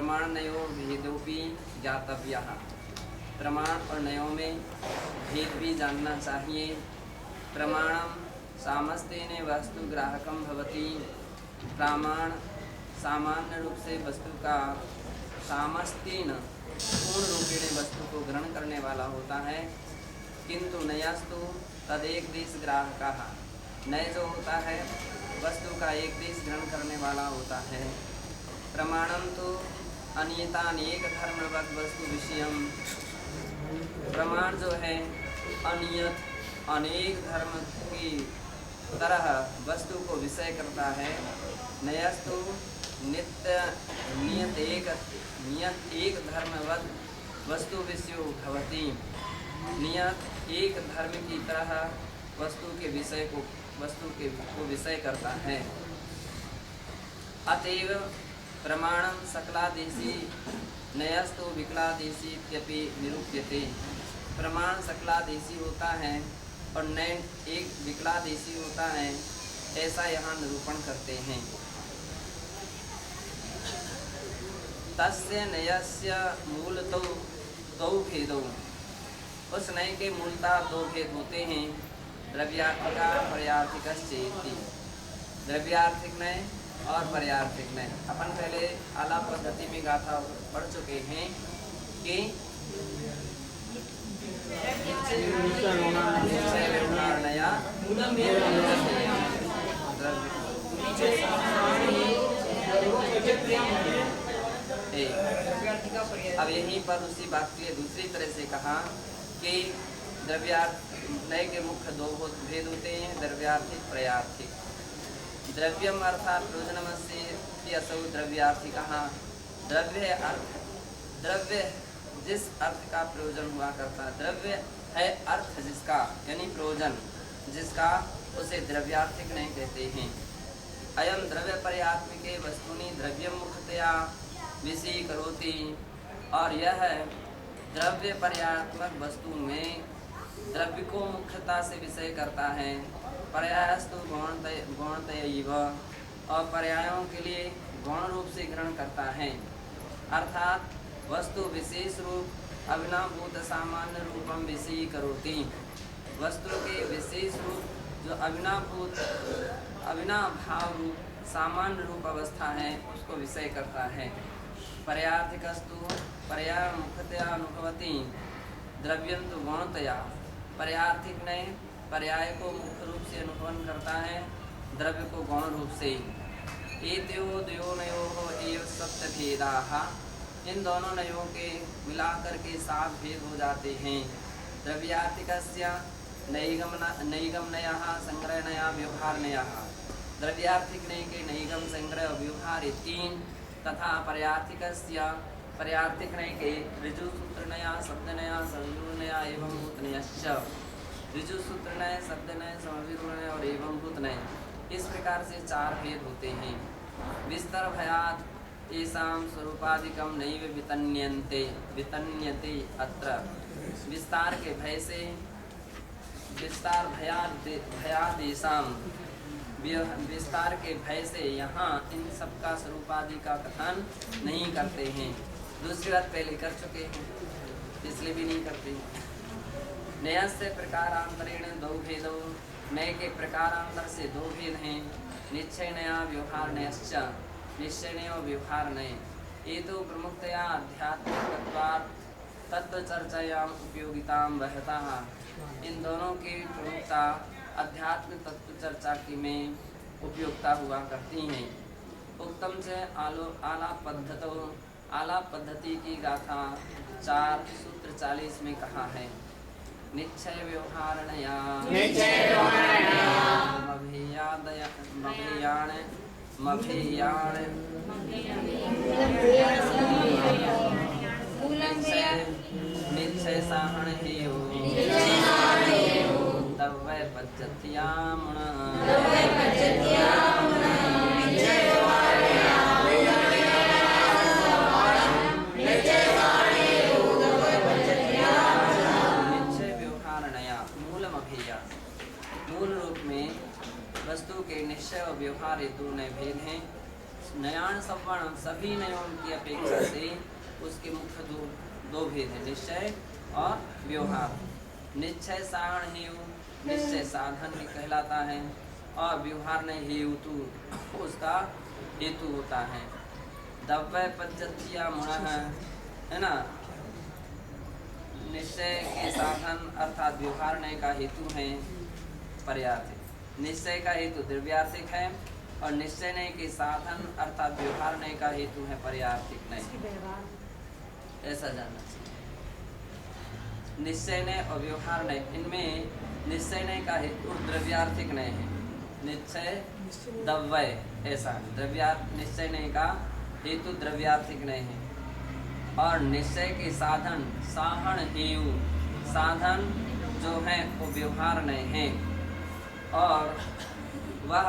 प्रमाणनयो भेदोपि ज्ञातव्यः। प्रमाण और नयों में भेद भी जानना चाहिए। प्रमाणम सामस्तेन वस्तु ग्राहकम भवति। प्रमाण सामान्य रूप से वस्तु का सामस्तेन पूर्ण रूपेण वस्तु को ग्रहण करने वाला होता है। किंतु नयस्तु तदेक देश ग्राहकः। नय जो होता है वस्तु का एक देश ग्रहण करने वाला होता है। प्रमाणम तो अनियतानेक धर्मवद वस्तु विषयम। प्रमाण जो है अनियत अनेक धर्म की तरह वस्तु को विषय करता है। नयस्तु नियत एक धर्मवद वस्तु विषयो भवति। नियत एक धर्म की तरह वस्तु के विषय करता है। अतएव प्रमाणम सकलादेशी नयस्तु विकलादेशी इत्यपि निरूप्यते। प्रमाण सकलादेशी होता है और नय एक विकलादेशी होता है, ऐसा यहाँ निरूपण करते हैं। तस्य नयस्य मूलतो दो भेदो। उस नय के मूलतः दो भेद होते हैं। द्रव्यार्थिका पर्यार्थिकश्चेति। द्रव्यार्थिक नय और पर्यार्थिक नय। अपन पहले आलाप पद्धति में गाथा पढ़ चुके हैं कि अब यहीं पर उसी बात के दूसरी तरह से कहा कि नय के मुख्य दो भेद होते हैं, द्रव्यार्थिक पर्यार्थिक। द्रव्यम अर्थात प्रयोजनमस्य असौ द्रव्यार्थिकः। द्रव्य जिस अर्थ का प्रयोजन हुआ करता, द्रव्य है अर्थ जिसका यानी प्रयोजन जिसका, उसे द्रव्यार्थिक नहीं कहते हैं। अयम द्रव्य पर्यात्मिके वस्तुनि द्रव्य मुख्यतया विषय करोति। और यह द्रव्य पर्यात्मक वस्तु में द्रव्य को मुख्यता से विषय करता है। पर्यायस्तु गौणतयैव। और पर्यायों के लिए गौण रूप से ग्रहण करता है। अर्थात वस्तु विशेष रूप अविनाभूत सामान्य रूपम विषय करोति। वस्तु के विशेष रूप जो अविनाभाव रूप सामान्य रूप अवस्था है उसको विषय करता है। पर्यार्थिकस्तु पर्याय मुख्यतया अनुभवति द्रव्यंतु गौणतया। पर्यार्थिक ने पर्याय को मुख्य रूप से अनुभवन करता है, द्रव्य को गौण रूप से। एतयो द्वयोनयोः एव सप्त भेदाः। इन दोनों नयों के मिलाकर के 7 भेद हो जाते हैं। द्रव्यार्थिकस्य नैगम नयः संग्रह नया व्यवहार नयः। द्रव्यार्थिक नय के नैगम संग्रह और व्यवहार 3 तथा पर्यार्थिक नय के ऋजु सूत्र नया शब्द नया समविरूढ़ नया एवं भूत नयश्च। ऋजु सूत्र नय शब्द नय समविरूढ़ नय और एवं भूत नय। इस प्रकार से 4 भेद होते हैं। विस्तर भयात् तेषां स्वरूपादिकं नैव वितन्यते अत्र। विस्तार के भय से विस्तार के भय से यहाँ इन सब का स्वरूपादि का कथन नहीं करते हैं। दूसरी बात पहले कर चुके हैं, इसलिए भी नहीं करते। नयस्य प्रकारांतरेण 2 भेदो। नय के प्रकारांतर से 2 भेद हैं। निश्चय नया व्यवहार नयश्च। निश्चय नय और व्यवहार नय। ये तो प्रमुखतया आध्यात्मिकत्वात् तत्व चर्चायाम उपयोगितां वहतः। इन दोनों की प्रमुखता अध्यात्म तत्व चर्चा की में उपयोगिता हुआ करती हैं। उत्तम से आलाप पद्धति की गाथा 4 सूत्र 40 में कहा है। निश्चय व्यवहार नया निश्चय साहण हेयो तब वै पज्जत्यामण। मूल रूप में वस्तु के निश्चय और व्यवहार हेतु नए भेद हैं। नयान सवर्णम सभी नयों की अपेक्षा से उसके मुख्य दो भेद हैं, निश्चय और व्यवहार। निश्चय सारण हेयु, निश्चय साधन कहलाता है, और व्यवहार नहीं हेतु उसका हेतु होता है। दव्य पद्धतिया मुण है ना, निश्चय के साधन अर्थात व्यवहार नहीं का हेतु है पर्यार्थिक। निश्चय का हेतु द्रव्यार्थिक है और निश्चय नहीं के साधन अर्थात व्यवहार नहीं का हेतु है पर्यार्थिक नहीं। ऐसा जानना चाहिए। निश्चय नहीं और व्यवहार नहीं, इनमें निश्चय नहीं का हेतु द्रव्यार्थिक नहीं है, निश्चय दव्य ऐसा निश्चय नहीं का हेतु द्रव्यार्थिक नहीं है। और निश्चय के साधन साहण हेयु, साधन जो है वो व्यवहार नहीं है, और वह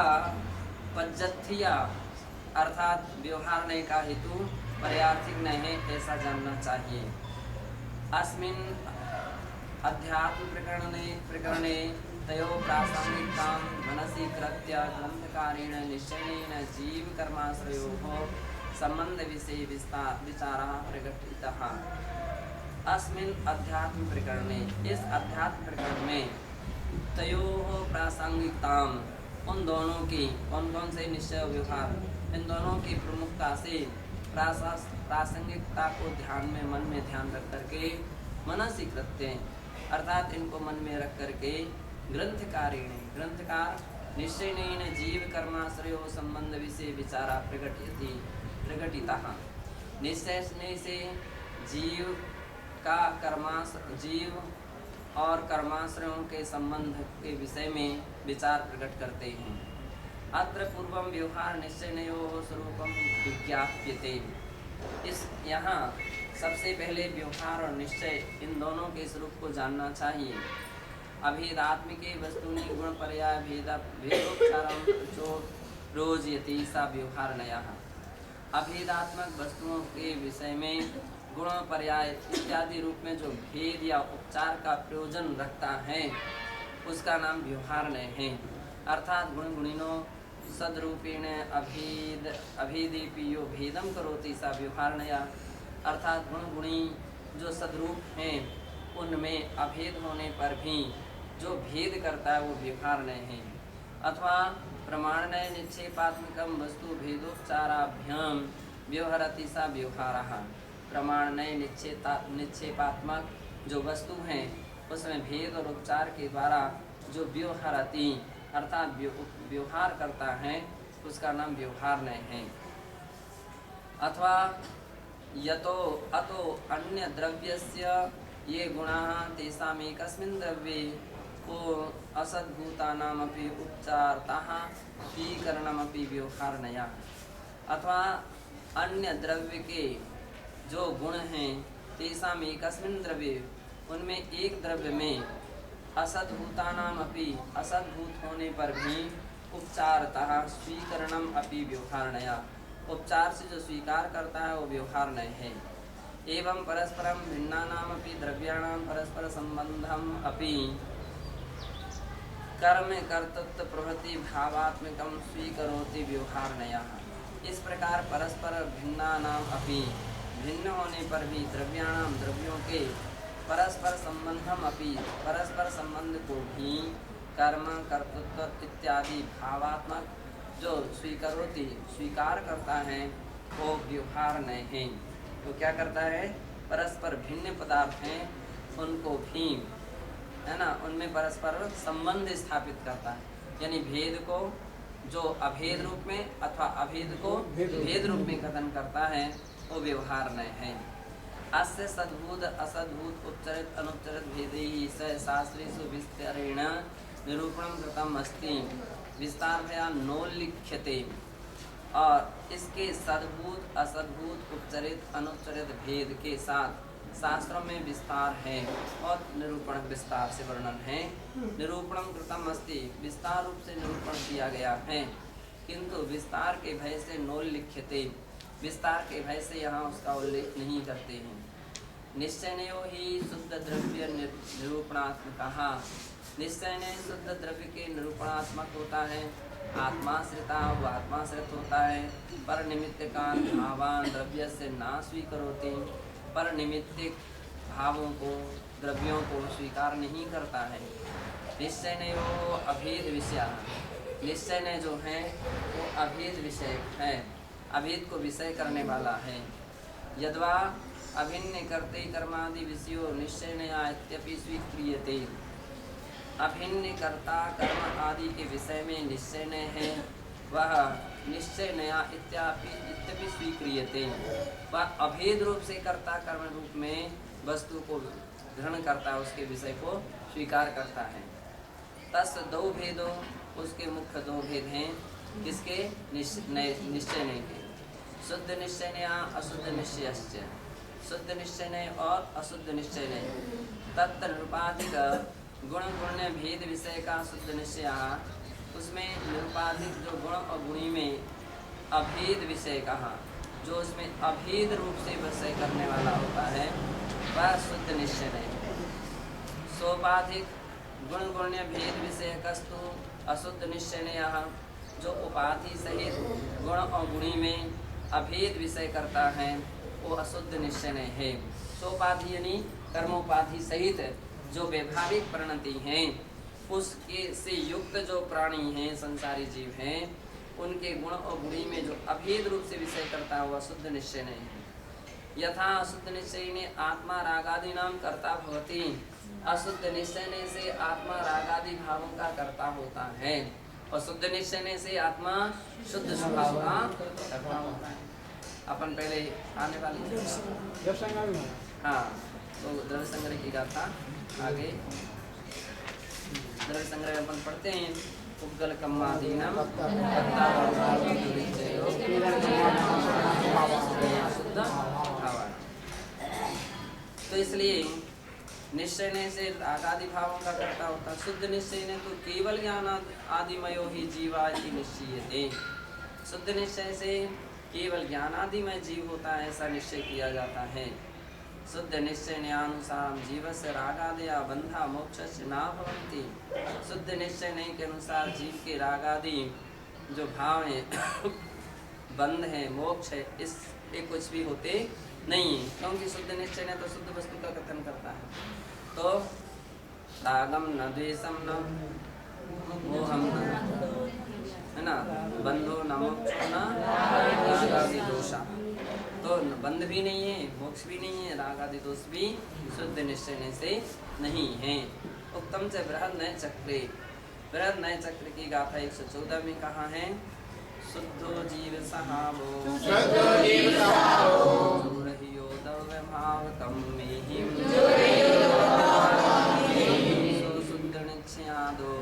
पद्धतिया अर्थात व्यवहार नहीं का हेतु पर्यार्थिक नहीं है, ऐसा जानना चाहिए। अस्मिन् अध्यात्म प्रकरणे तयो प्रासंगिकतां मनसि कृत्य ग्रंथकारेण निश्चयेन जीव कर्माश्रयोः संबंध विषय विचारः प्रकटितः। अस्मिन् अध्यात्म प्रकरणे, इस अध्यात्म प्रकरण में तयोः प्रासंगिकतां, उन दोनों की, कौन कौन से निश्चय व्यवहार, इन दोनों की प्रमुखता से प्रासंगिकता को ध्यान में मन में ध्यान रख करके मनसि कृत्य अर्थात इनको मन में रख करके ग्रंथकारेण, ग्रंथकार निश्चयेन जीव कर्माश्रयो संबंध विषय विचारा प्रकटितः। निश्चय से जीव का जीव और कर्माश्रयों के संबंध के विषय में विचार प्रकट करते हैं। अत्र पूर्वम व्यवहार निश्चययोः स्वरूपम विज्ञाप्यते। इस यहाँ सबसे पहले व्यवहार और निश्चय इन दोनों के स्वरूप को जानना चाहिए। अभेदात्मिके वस्तूनि गुण पर्याय भेदोपचारम जो रोजयति सा व्यवहार नया। अभेदात्मक वस्तुओं के विषय में गुण पर्याय इत्यादि रूप में जो भेद या उपचार का प्रयोजन रखता है उसका नाम व्यवहार नय है। अर्थात गुण गुणिनो सदरूपेण अभेदेपि यो भेदम करोति सा व्यवहार नया। अर्थात गुण गुणी जो सदरूप हैं उनमें अभेद होने पर भी जो भेद करता है वो व्यवहार नय है। अथवा प्रमाणनय निक्षेपात्मकम वस्तु भेदोपचाराभ्याम व्यवहरति सा व्यवहारः। प्रमाणनय निक्षेपात्मक जो वस्तु हैं उसमें भेद और उपचार के द्वारा जो व्यवहरति अर्थात व्यवहार करता है उसका नाम व्यवहार नहीं है। अथवा यतो अतो अन्य द्रव्यस्य ये गुणाः तेषामेकस्मिन् द्रव्ये को असद्भूतानामपि उपचारतः स्वीकरणमपि व्यवहार नया। अथवा अन्य द्रव्य के जो गुण हैं तेषामेकस्मिन् द्रव्ये, उनमें एक द्रव्य में असद्भूतानामपि असद्भूत होने पर भी उपचारतः स्वीकरणम अपि व्यवहार नया। उपचार से जो स्वीकार करता है वो व्यवहार नय है। एवं परस्परम भिन्नानामपि द्रव्याणां परस्पर संबंधम अपि कर्म कर्तृत्व प्रभृति भावात्मकम स्वीकरोति व्यवहार नया। इस प्रकार परस्पर भिन्नानाम अपि भिन्न होने पर भी द्रव्याणाम द्रव्यों के परस्पर संबंधम अपि परस्पर संबंध को भी कर्म कर्तृत्व इत्यादि भावात्मक जो स्वीकरोति स्वीकार करता है वो व्यवहार नहीं है। तो क्या करता है, परस्पर भिन्न पदार्थ हैं उनको भी है ना उनमें परस्पर संबंध स्थापित करता है, यानी भेद को जो अभेद रूप में अथवा अभेद को भेद रूप में कथन करता है वो व्यवहार नहीं है। अस्य सद्भूत असद्भूत उपचरित अनुपचरित भेदैः स शास्त्रेषु विस्तरेण निरूपणं कृतम् अस्ति विस्तारतया नोल्लिख्यते। और इसके सद्भूत असद्भूत उपचरित अनुपचरित भेद के साथ शास्त्रों में विस्तार है और निरूपण विस्तार से वर्णन है। निरूपणं कृतम् अस्ति, विस्तार रूप से निरूपण किया गया है, किंतु विस्तार के भय से नोल्लिख्यते, विस्तार के भय से यहाँ उसका उल्लेख नहीं करते हैं। निश्चयनयो ही शुद्ध द्रव्य निरूपणात्मक, निश्चय ने शुद्ध द्रव्य के निरूपणात्मक होता है आत्माश्रिता वो आत्माश्रित होता है। पर निमित्त कान भावान द्रव्य से ना स्वीकरोति, पर निमित्तिक भावों को द्रव्यों को स्वीकार नहीं करता है। निश्चय ने वो अभेद विषय, निश्चय ने जो है वो अभेद विषय है, अभेद को विषय करने वाला है। यद्वा अभिन्न करते कर्मादि विषयो निश्चय नया इत्यपि स्वीक्रियते, अभिन्न कर्ता कर्म आदि के विषय में निश्चय न है, वह निश्चय नया इत्यपि स्वीक्रियते, वह अभेद रूप से कर्ता कर्म रूप में वस्तु को ग्रहण करता है, उसके विषय को स्वीकार करता है। तस् दो भेदों, उसके मुख्य दो भेद हैं, किसके? निश्चय नहीं के। शुद्ध निश्चय नया अशुद्ध निश्चय, शुद्ध निश्चय नहीं और अशुद्ध निश्चय नहीं। तत्त निरुपाधिक गुण गुण्य भेद विषय का शुद्ध निश्चय, उसमें निरुपाधिक जो गुण और गुणी में अभेद विषय कहा, जो उसमें अभेद रूप से विषय करने वाला होता है, वह शुद्ध निश्चय नहीं। सोपाधिक गुण गुण्य भेद विषय कस्तु अशुद्ध निश्चय नहीं, जो उपाधि सहित गुण और गुणी में अभेद विषय करता है वो अशुद्ध निश्चय नहीं है। सोपाधि यानी कर्मोपाधि सहित जो वैभाविक परिणति हैं, उसके से युक्त जो प्राणी हैं, संसारी जीव हैं, उनके गुण और गुणी में जो अभेद रूप से विषय करता है वह शुद्ध निश्चय नहीं है। यथा अशुद्ध निश्चय ने आत्मा रागादि नाम कर्ता भवति, अशुद्ध निश्चय से आत्मा रागादि भावों का कर्ता होता है, और शुद्ध निश्चय से आत्मा शुद्ध स्वभाव का कर्ता होता है। अपन पहले आने वाली हाँ, तो द्रव्य संग्रह की गाथा आगे द्रव्य संग्रह अपन पढ़ते हैं। उपगल कम्मादीनम शुद्ध भाव। तो इसलिए निश्चय से रागादि भावों का कर्ता होता है। शुद्ध निश्चय ने तो केवल ज्ञान आदिमयो ही जीवा निश्चयते, शुद्ध निश्चय से केवल ज्ञानादिमय जीव होता है, ऐसा निश्चय किया जाता है। शुद्ध निश्चय अनुसार जीव से रागादया बंधा मोक्ष ना भवन्ति, शुद्ध निश्चय नहीं के अनुसार जीव के रागादि जो भाव है बंध है, मोक्ष है, इसके कुछ भी होते नहीं है, क्योंकि शुद्ध निश्चय ने तो शुद्ध वस्तु का कथन करता है। तो रागम न द्वेषम न मोहम न, है ना, बंधो न मोक्ष न रागादि दोषा, तो बंध भी नहीं है, मोक्ष भी नहीं है, राग आदि दोष भी शुद्ध निश्चय से नहीं है। उत्तम से बृहद नए चक्रे, बृहद नए चक्र की गाथा 114 में कहा है, शुद्धो जीव सहावो रहियो दव्य भाव कम में सो शुद्ध निश्चयादो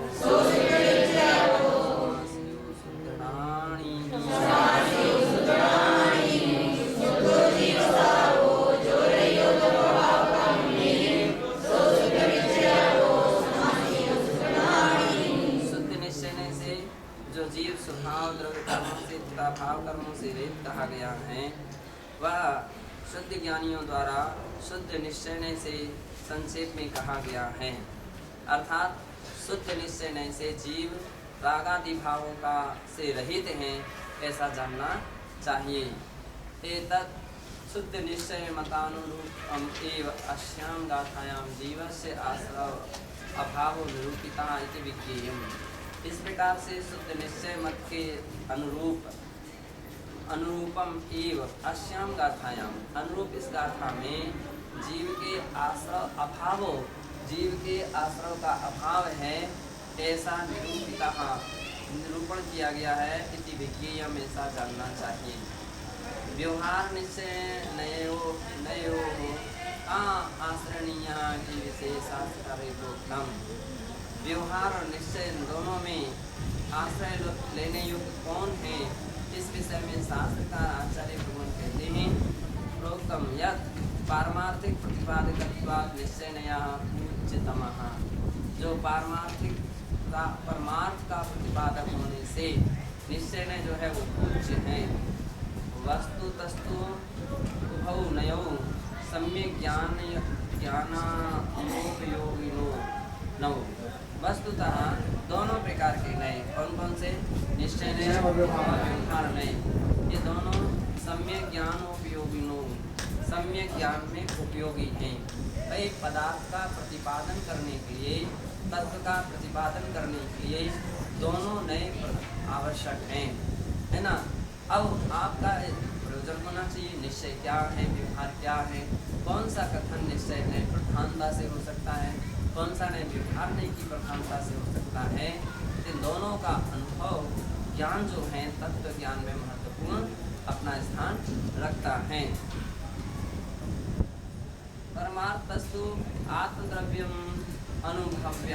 भाव कर्मों से रहित कहा गया है, वह शुद्ध ज्ञानियों द्वारा शुद्ध निश्चय से संक्षेप में कहा गया है। अर्थात शुद्ध निश्चय से जीव रागादि भावों का से रहित हैं, ऐसा जानना चाहिए। एतत् शुद्ध निश्चय मतानुरूपम एव अस्याम गाथायाम जीवस्य आश्रव अभाव निरूपिता इति विज्ञेयम्। इस प्रकार से शुद्ध निश्चय मत के अनुरूपम एव अस्याम गाथायाम, अनुरूप इस गाथा में जीव के आश्रव अभाव, जीव के आश्रव का अभाव है, ऐसा निरूपण किया गया है। इति विज्ञेयम्, ऐसा जानना चाहिए। व्यवहार निश्चय नयो आश्रणीय की विशेषास्त्रोक्तम। व्यवहार और निश्चय दोनों में आश्रय लेने योग्य कौन है, इस विषय में शास्त्रकार आचार्य भगवान कहते हैं, प्रोक्तम यत् पारमार्थिक प्रतिपादकत्वात् निश्चय नया उच्चतमः। जो परमार्थ का प्रतिपादक होने से निश्चय ने जो है वो उच्च है। वस्तु तस्तु उभौ नयौ सम्यक ज्ञानोपयोगिनो नौ। वस्तुतः दोनों प्रकार के नए, कौन कौन से? निश्चय ने और व्यवहार में, ये दोनों सम्यक ज्ञान उपयोगिनो, सम्यक ज्ञान में उपयोगी हैं। कई पदार्थ का प्रतिपादन करने के लिए, तत्व का प्रतिपादन करने के लिए दोनों नए आवश्यक हैं, है ना। अब आपका प्रयोजन होना चाहिए, निश्चय क्या है, व्यवहार क्या है, कौन सा कथन निश्चय है प्रधानता से हो सकता है, कौन सा नहीं व्यवहार नहीं की प्रधानता से हो सकता है। इन दोनों का अनुभव ज्ञान जो है तत्व ज्ञान में महत्वपूर्ण अपना स्थान रखता है। परमार्थस्तु आत्मद्रव्यम अनुभय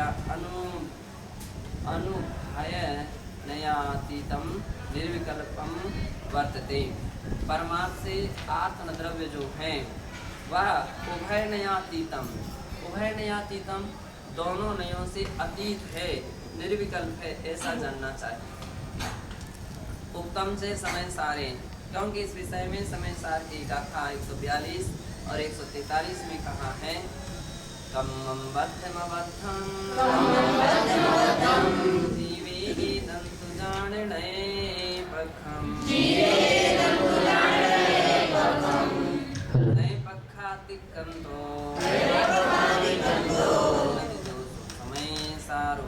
नयातीतम निर्विकल्पम वर्तते। परमार्थ से आत्मद्रव्य जो है वह उभय नयातीतम, उभय नयातीतम दोनों नयों से अतीत है, निर्विकल्प है, ऐसा जानना चाहिए। उत्तम से समय सारे, क्योंकि इस विषय में समय सार की गाथा 142 और 143 में कहा है, कम्मं बद्धमबद्धं जीवे दन्तु जाने पखम नए पक्षातिकंतो समय सारो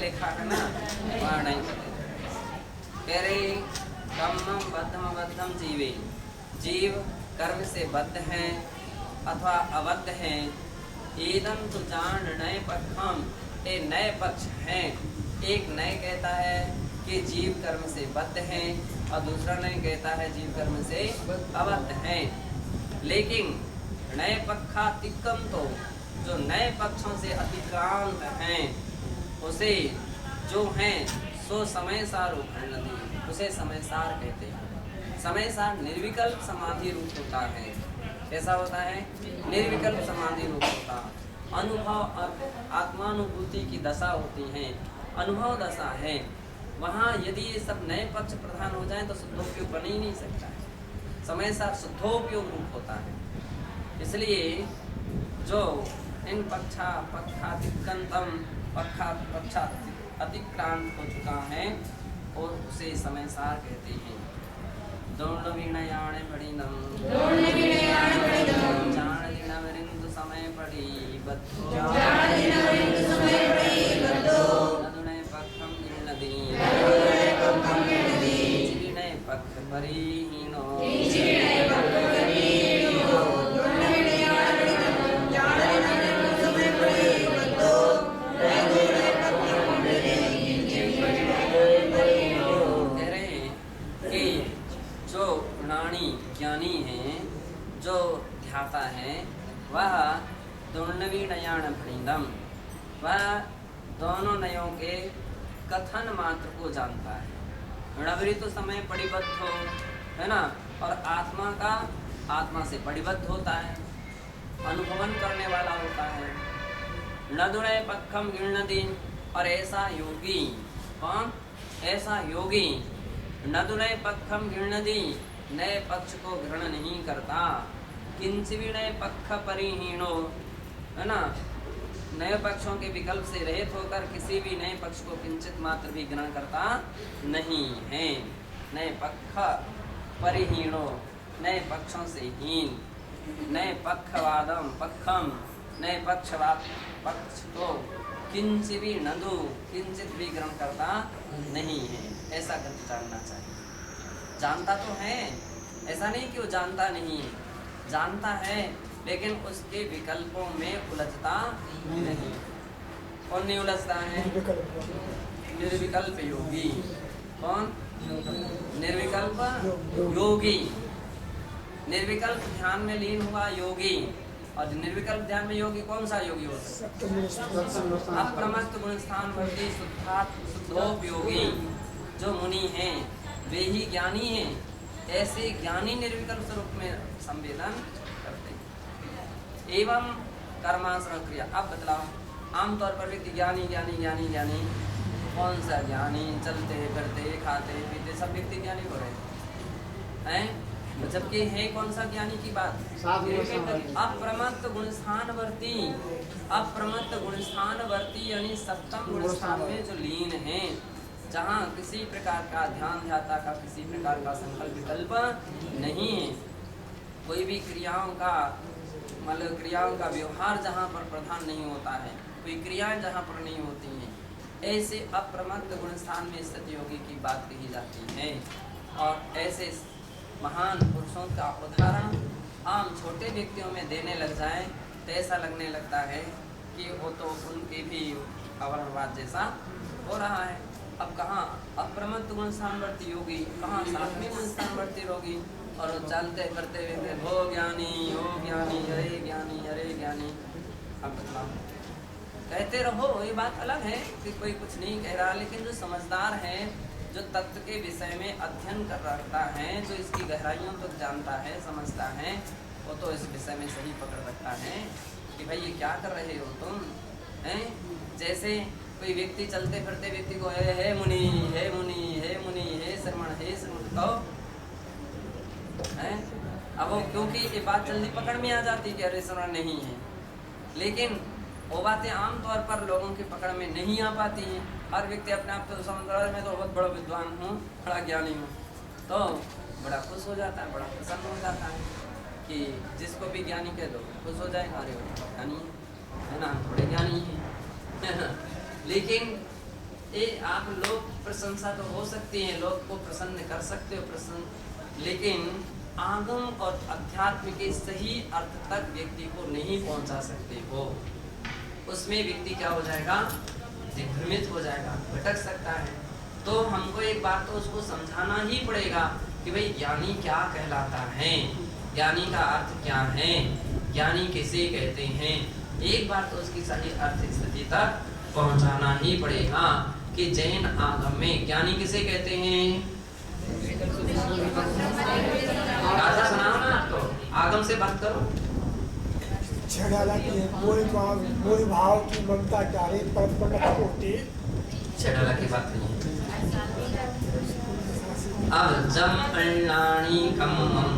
लिखा है ना, वहाँ नहीं कह रहे कम्मं बद्धमबद्धं जीवे, जीव कर्म से बद्ध है अथवा अबद्ध है। एदं तु जान नए पक्षम, ये नए पक्ष हैं। एक नए कहता है कि जीव कर्म से बद्ध है और दूसरा नए कहता है जीव कर्म से अबद्ध है। लेकिन नए पक्षातिक्रम तो जो नए पक्षों से अतिक्रांत हैं उसे जो हैं सो समय सार उपनदी, उसे समय सार कहते हैं। समय सार निर्विकल्प समाधि रूप होता है। कैसा होता है? निर्विकल्प समाधि रूप होता है। अनुभव आत्मानुभूति की दशा होती है, अनुभव दशा है। वहाँ यदि ये सब नए पक्ष प्रधान हो जाएं तो शुद्धोपयोग बन ही नहीं सकता है। समय सार शुद्धोपयोग रूप होता है। इसलिए जो इन पक्षा अतिक्रांत हो चुका है और उसे समय सार कहते हैं। दोर्णवीणयाणे पढ़िनम जान दिनवरिंदु समय पढ़ी बद्धो नदुने पक्षम गिणदी जीविने पक्ष परिहीनो ज्ञानी है, जो ध्याता है, वह दुर्नवीनयान भणिदम, वह दोनों नयों के कथन मात्र को जानता है। णवरी तो समय परिबद्ध हो, है ना, और आत्मा का आत्मा से परिबद्ध होता है, अनुभवन करने वाला होता है। नदुणे पक्षम गिणदी, और ऐसा योगी, कौन? ऐसा योगी नदुणे पक्षम गिणदी, नए पक्ष को ग्रहण नहीं करता। किंच भी नए पक्ष परिहीणो, है ना, नए पक्षों के विकल्प से रहित होकर किसी भी नए पक्ष को किंचित मात्र भी ग्रहण करता नहीं है। नए पक्ष परिहीणो, नए पक्षों से हीन, नए पक्षवादम पक्षम, नए पक्षवाद पक्ष को किंच भी नदु, किंचित भी ग्रहण करता नहीं है। ऐसा ग्रंथ जानना चाहिए। जानता तो है, ऐसा नहीं कि वो जानता नहीं, जानता है, लेकिन उसके विकल्पों में उलझता नहीं। कौन नहीं उलझता है? निर्विकल्प योगी। कौन? निर्विकल्प योगी। निर्विकल्प ध्यान में लीन हुआ योगी। और निर्विकल्प ध्यान में योगी कौन सा योगी हो सकता है? अप्रमत्त गुणस्थान वर्ती शुद्धोपयोगी जो मुनि हैं वे ही ज्ञानी हैं। ऐसे ज्ञानी निर्विकल्प स्वरूप में संवेदन करते हैं। एवं कर्माचरण क्रिया। अब बतलाओ, आमतौर पर व्यक्ति ज्ञानी ज्ञानी ज्ञानी ज्ञानी, कौन सा ज्ञानी? चलते फिरते खाते पीते सब व्यक्ति ज्ञानी हो रहे हैं। है, जबकि है कौन सा ज्ञानी की बात? अप्रमत्त गुणस्थान वर्ती, अप्रमत्त गुणस्थान वर्ती यानी सप्तम गुणस्थान में जो लीन है, जहाँ किसी प्रकार का ध्यान ध्याता का किसी प्रकार का संकल्प विकल्प नहीं है, कोई भी क्रियाओं का मतलब क्रियाओं का व्यवहार जहाँ पर प्रधान नहीं होता है, कोई क्रियाएं जहाँ पर नहीं होती हैं, ऐसे अप्रमत्त गुणस्थान में स्थित योगी की बात कही जाती है। और ऐसे महान पुरुषों का उदाहरण आम छोटे व्यक्तियों में देने लग जाए तो ऐसा लगने लगता है कि वो तो उनके भी आवरणवाद जैसा हो रहा है। अब कहाँ अप्रमत्त गुणस्थानवर्ती योगी, कहाँ सात्विक गुणस्थानवर्ती योगी, और वो चलते करते हुए हो ज्ञानी अरे ज्ञानी। अब बताओ, कहते रहो, ये बात अलग है कि कोई कुछ नहीं कह रहा, लेकिन जो समझदार है, जो तत्व के विषय में अध्ययन कर रखता है, जो इसकी गहराइयों तक जानता है, समझता है, वो तो इस विषय में सही पकड़ रखता है कि भाई ये क्या कर रहे हो तुम, हैं? जैसे कोई व्यक्ति चलते फिरते व्यक्ति को हे मुनि हे श्रमण कहो, हैं? अब वो क्योंकि ये बात जल्दी पकड़ में आ जाती कि अरे श्रवण नहीं है, लेकिन वो बातें आमतौर पर लोगों की पकड़ में नहीं आ पाती हैं। हर व्यक्ति अपने आप को समझ रहा है मैं तो बहुत बड़ा विद्वान हूँ, बड़ा ज्ञानी हूँ, तो बड़ा खुश हो जाता है, बड़ा प्रसन्न हो जाता है कि जिसको भी ज्ञानी कह दो खुश हो जाएगा, अरे वो ज्ञानी है ना, हम थोड़े ज्ञानी हैं। लेकिन ये आप लोग प्रशंसा तो हो सकती है, लोग को प्रसन्न कर सकते हो प्रसन्न, लेकिन आगम और अध्यात्म के सही अर्थ तक व्यक्ति को नहीं पहुंचा सकते हो। उसमें व्यक्ति क्या हो जाएगा, दिग्भ्रमित हो जाएगा, भटक सकता है। तो हमको एक बात तो उसको समझाना ही पड़ेगा कि भाई ज्ञानी क्या कहलाता है, ज्ञानी का अर्थ क्या है, ज्ञानी किसे कहते हैं। एक बार तो उसकी सही अर्थ स्थिति तक पहुंचाना ही पड़ेगा कि जैन आगम में ज्ञानी किसे कहते हैं। गाथा सुनाओ ना, तो आगम से बात करो। छेड़ाला की मोह भाव की ममता चाहे परस्पर होती, छेड़ाला की बात नहीं है। अब जम अन्नानी कम्मम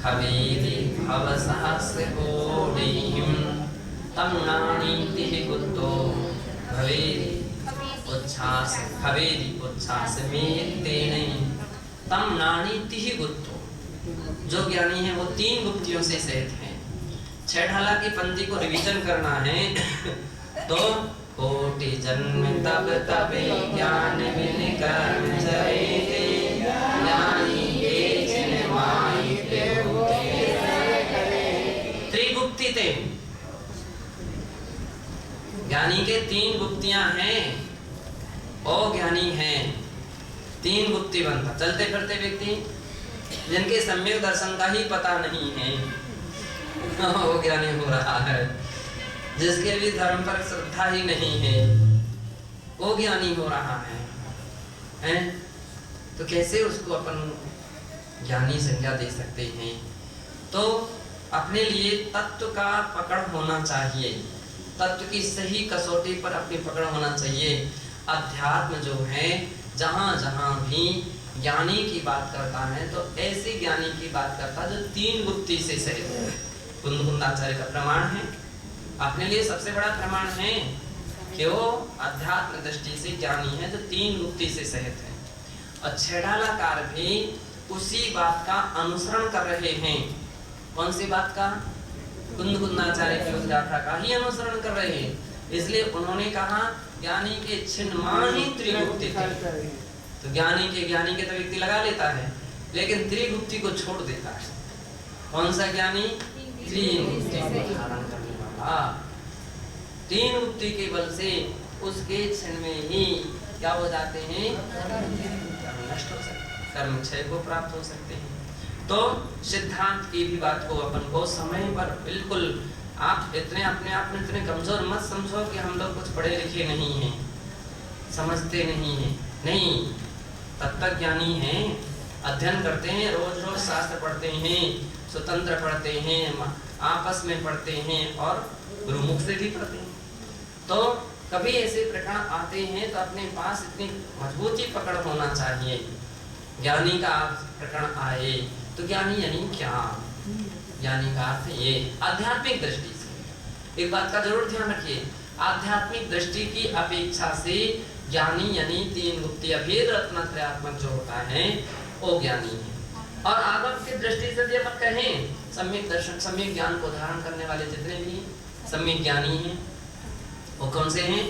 खवेदी भव सहस्र कोटिहिम तमनानी तिहि गुत्तो भवेदी उच्छास खवेदी उच्छास में तेने तमनानी तिहि गुत्तो। जो ज्ञानी है वो 3 गुप्तियों से सहित है। छेड़ाला की पंक्ति को रिवीजन करना है तो कोटि जन्म तब तबे ज्ञान बिन कर्म जयते ज्ञानी के जिन माई पे त्रिगुप्ति ते। ज्ञानी के 3 गुप्तियां हैं, ओ ज्ञानी हैं, 3 गुप्ति बनता। चलते फिरते व्यक्ति जिनके सम्यक दर्शन का ही पता नहीं है वो ज्ञानी हो रहा है, जिसके भी धर्म पर श्रद्धा ही नहीं है वो ज्ञानी हो रहा है, हैं? तो कैसे उसको अपन ज्ञानी संज्ञा दे सकते हैं। तो अपने लिए तत्व का पकड़ होना चाहिए, तत्व की सही कसौटी पर अपनी पकड़ होना चाहिए। अध्यात्म जो है जहाँ जहाँ भी ज्ञानी की बात करता है तो ऐसे ज्ञानी की बात करता है जो 3 गुप्ति से सहित है। कुंदकुंदाचार्य का प्रमाण है, अपने लिए सबसे बड़ा प्रमाण है कि वो अध्यात्म दृष्टि से ज्ञानी है जो 3 गुप्ति से सहित है। और छेड़ालाकार भी उसी बात का अनुसरण कर रहे हैं। कौन सी बात का? कुंदकुंदाचार्य की उस गाथा का ही अनुसरण कर रहे हैं। इसलिए उन्होंने कहा ज्ञानी के छिन्नमाही त्रिगुप्ति थे। तो ज्ञानी के तो व्यक्ति लगा लेता है, लेकिन त्रिगुप्ति को छोड़ देता है। कौन सा ज्ञानी? 3 गुप्ति को धारण करने वाला। 3 गुप्ति के बल से उसके क्षण में ही क्या हो जाते हैं? नष्ट हो सकते, कर्म क्षय को प्राप्त हो सकते हैं। तो सिद्धांत की भी बात को अपन को समय पर बिल्कुल, आप इतने अपने आप में इतने कमजोर मत समझो कि हम लोग कुछ पढ़े लिखे नहीं हैं, समझते नहीं हैं। नहीं, तत्व ज्ञानी हैं, अध्ययन करते हैं, रोज रोज शास्त्र पढ़ते हैं, स्वतंत्र पढ़ते हैं, आपस में पढ़ते हैं और गुरुमुख से भी पढ़ते हैं। तो कभी ऐसे प्रकरण आते हैं तो अपने पास इतनी मजबूती पकड़ होना चाहिए ज्ञानी का प्रकरण आए तो ज्ञानी यानी क्या? ज्ञानी का अर्थ ये आध्यात्मिक दृष्टि से। एक बात का जरूर ध्यान रखिए, आध्यात्मिक दृष्टि की अपेक्षा से ज्ञानी यानी तीन गुप्ती अभेद रत्नत्रयात्मक जो होता है वो ज्ञानी है। और आगम की दृष्टि से यदि अपन कहें, सम्यक दर्शन सम्यक ज्ञान को धारण करने वाले जितने भी सम्यक ज्ञानी हैं वो कौन से हैं?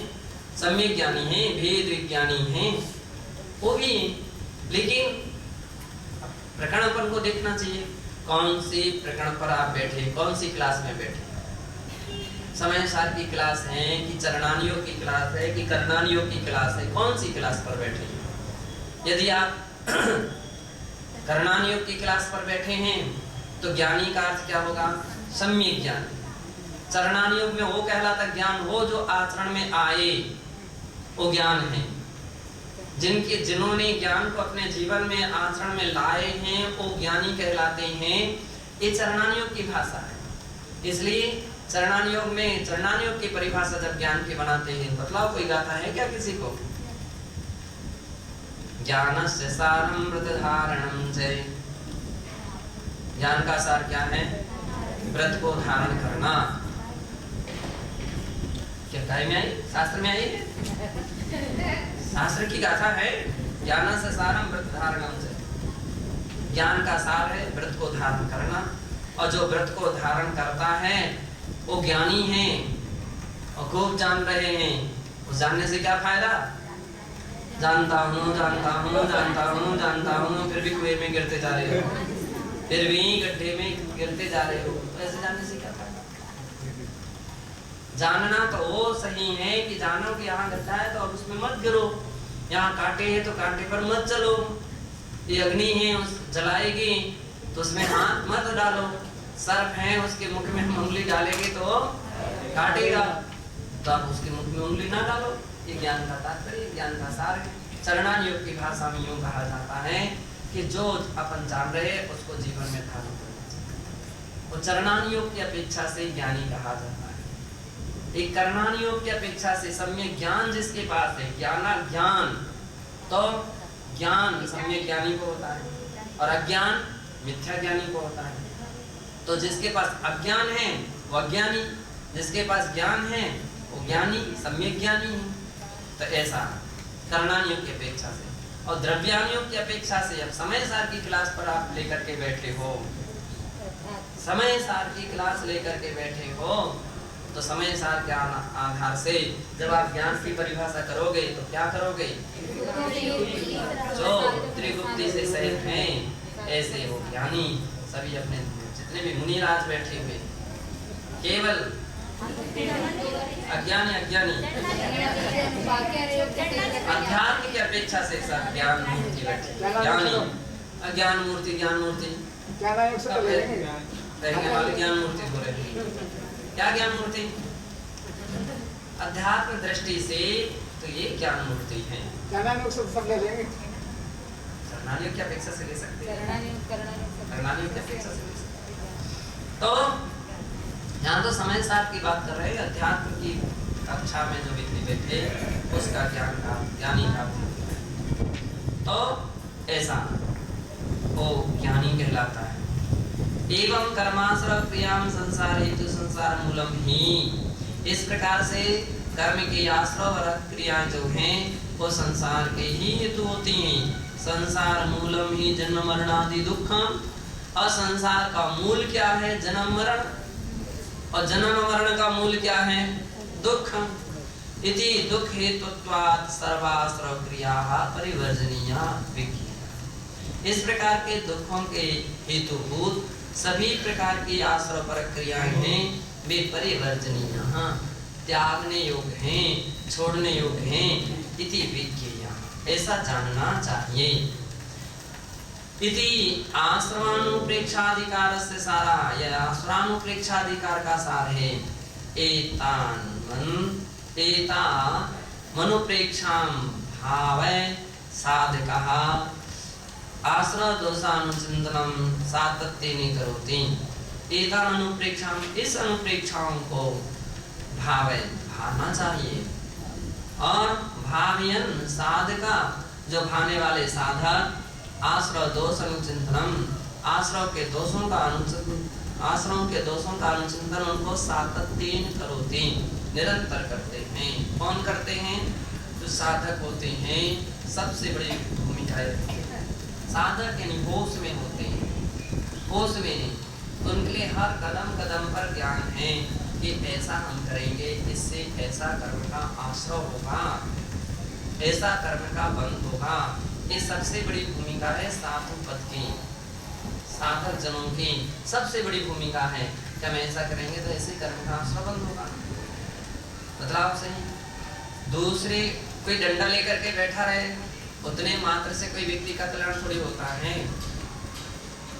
सम्यक ज्ञानी हैं, भेद विज्ञानी हैं, वो भी। लेकिन प्रकरण अपन को देखना चाहिए, कौन सी प्रकरण पर आप बैठे, कौन सी क्लास में बैठे। समय सार की क्लास है कि चरणानियों की क्लास है कि करणानियों की क्लास है, कौन सी क्लास पर बैठे? यदि आप करणानियों की क्लास पर बैठे हैं तो ज्ञानी का अर्थ क्या होगा? सम्यक ज्ञान। चरणानियों में वो कहलाता ज्ञान हो जो आचरण में आए, वो ज्ञान है। जिन्होंने ज्ञान को अपने जीवन में आचरण में लाए हैं वो ज्ञानी कहलाते हैं। ये चरणानियों की भाषा है। इसलिए चरणानियों की परिभाषा जब ज्ञान की बनाते हैं, बतलाओ कोई गाता है क्या किसी को? ज्ञानस्य सारं व्रत धारणं च। ज्ञान का सार क्या है? व्रत को धारण करना। क्या गाय में आई? शास्त्र में आई है? शास्त्र की गाथा है। ज्ञानस्य सारं व्रत धारणं च। ज्ञान का सार है व्रत को धारण करना, और जो व्रत को धारण करता है वो ज्ञानी है और खूब जान रहे हैं। उस जानने से क्या फायदा? जानता हूँ जानता हूँ जानता हूँ जानता हूँ, फिर भी कुएं में गिरते जा रहे हो, फिर भी गड्ढे में गिरते जा रहे हो, तो ऐसे जानने से क्या फायदा? जानना तो वो सही है कि जानो कि यहाँ गड्ढा है तो अब उसमें मत गिरो, यहाँ कांटे हैं तो कांटे पर मत चलो, ये अग्नि है उस जलाएगी तो उसमें हाथ मत डालो, सर्प है उसके मुख में हम उंगली डालेंगे तो काटेगा, तो आप उसके मुख में उंगली ना डालो। ये ज्ञान का तात्पर्य, ज्ञान का सार है। चरणानियोग की भाषा में यूं कहा जाता है कि जो अपन जान रहे हैं उसको जीवन में धारण करना चाहिए। वो चरणानियोग की अपेक्षा से ज्ञानी कहा जाता है। एक करणानियोग की अपेक्षा से सम्यक ज्ञान जिसके पास है, ज्ञान तो ज्ञान सम्यक ज्ञानी को होता है और अज्ञान मिथ्या ज्ञानी को होता है। तो जिसके पास अज्ञान है वो अज्ञानी, जिसके पास ज्ञान है वो ज्ञानी, सम्यक ज्ञानी है। तो ऐसा करणानियोग की अपेक्षा से। और द्रव्यानियोग की अपेक्षा से, अब समय सार की क्लास पर आप लेकर के बैठे हो, समय सार की क्लास लेकर के बैठे हो, तो समय सार के आधार से जब आप ज्ञान की परिभाषा करोगे तो क्या करोगे? जो त्रिगुप्ती से सहित हैं ऐसे वो ज्ञानी सभी अपने जितने भी मुनिराज बैठे हुए केवल अज्ञानी अध्यात्म की अपेक्षा से सब ज्ञान मूर्ति बैठे, ज्ञानी अज्ञान मूर्ति ज्ञान मूर्ति कहने वाले ज्ञान मूर्ति हो रहे। क्या ज्ञान मूर्ति? अध्यात्म दृष्टि से तो ये ज्ञान मूर्ति है। करणानियोग की अपेक्षा से ले सकते हैं, करणानियोग की अपेक्षा से ले सकते हैं। तो यहाँ तो समय सार की बात कर रहे हैं, अध्यात्म की कक्षा में जो व्यक्ति बैठे उसका ज्ञान का ज्ञानी का तो ऐसा वो ज्ञानी कहलाता है। एवं कर्माश्रय क्रियाम संसार हेतु संसार मूलम ही। इस प्रकार से कर्म के आश्रय और क्रियाएं जो हैं वो संसार के ही हेतु होती हैं। संसार मूलम ही जन्म मरण आदि दुखम। और संसार का मूल क्या है? जन्म मरण। और जन्म मरण का मूल क्या है? दुख। इति दुख हेतुत्वात् सर्वाश्रय क्रियाः परिवर्जनीया विज्ञेय। इस प्रकार के दुखों के हेतुभूत सभी प्रकार की आश्रय पर क्रियाएं हैं वे परिवर्जनीय, त्यागने योग्य हैं, छोड़ने योग्य हैं। इति विज्ञेय, ऐसा जानना चाहिए। इति आश्रमानुप्रेक्षाधिकारस्य सारा, यह आश्रमानुप्रेक्षाधिकार का सार है। एता मनुप्रेक्षां भावै साधकः आश्रय दोषानुचिंतनम सातत्येन करोति। एता अनुप्रेक्षां, इस अनुप्रेक्षाओं को भावै भावना चाहिए। और भावयन साधका, जो भाने वाले साधक आश्रव दोष अनुचिंतनम, आश्रव के दोषों का अनुचिंतन उनको सातत्येन करोति, निरंतर करते हैं। कौन करते हैं? जो साधक होते हैं, सबसे बड़ी भूमिका है। साधक यानी होश में होते हैं, होश में, तो उनके लिए हर कदम कदम पर ज्ञान है कि ऐसा हम करेंगे, इससे ऐसा कर्म का आश्रव होगा, ऐसा कर्म का बंध होगा। ये सबसे बड़ी भूमिका है साधु पद की, साधक जनों की सबसे बड़ी भूमिका है कि हम ऐसा करेंगे तो ऐसे कर्म का आश्रव बंध होगा। बदलाव सही। दूसरे कोई डंडा लेकर के बैठा रहे, उतने मात्र से कोई व्यक्ति का कल्याण थोड़ी होता है।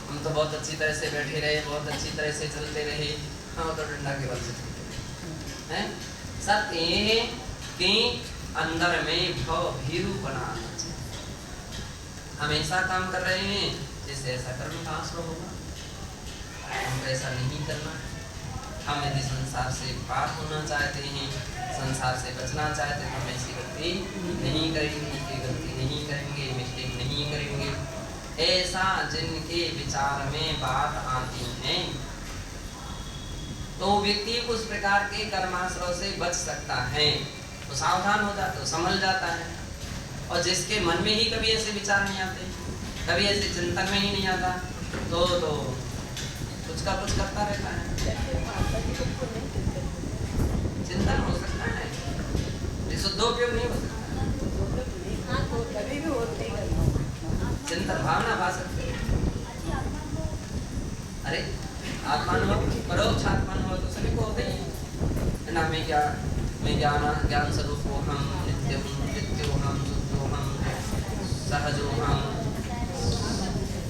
हम तो बहुत अच्छी तरह से बैठे रहे, बहुत अच्छी तरह से चलते रहे, हाँ तो डंडा के बल से चलते हैं। सत्य ये है कि अंदर में भव भीरू बनाना चाहिए। हम ऐसा काम कर रहे हैं जिससे ऐसा कर्म का आश्रय होगा, हमको ऐसा नहीं करना। हम यदि संसार से पार होना चाहते हैं, संसार से बचना चाहते हैं, तो हम ऐसी गलती नहीं करेंगे, ये गलती नहीं करेंगे, मिस्टेक नहीं करेंगे, ऐसा जिनके विचार में बात आती है, तो व्यक्ति उस प्रकार के कर्माश्रय से बच सकता है। तो सावधान हो जाता है, संभल जाता है। और जिसके मन में ही कभी ऐसे विचार नहीं आते, कभी ऐसे चिंतन में ही नहीं आता, तो कुछ का कुछ करता रहता है। चिंतन हो सकता है, शुद्धोपयोग नहीं हो सकता। चिंतन भावना भा सकते हैं। अरे आत्मानुभव, परोक्ष आत्मानुभव तो सभी को होते ही है ना। मैं ज्ञान स्वरूप हम, नित्योहम, शुद्धोहम, सहजोहम।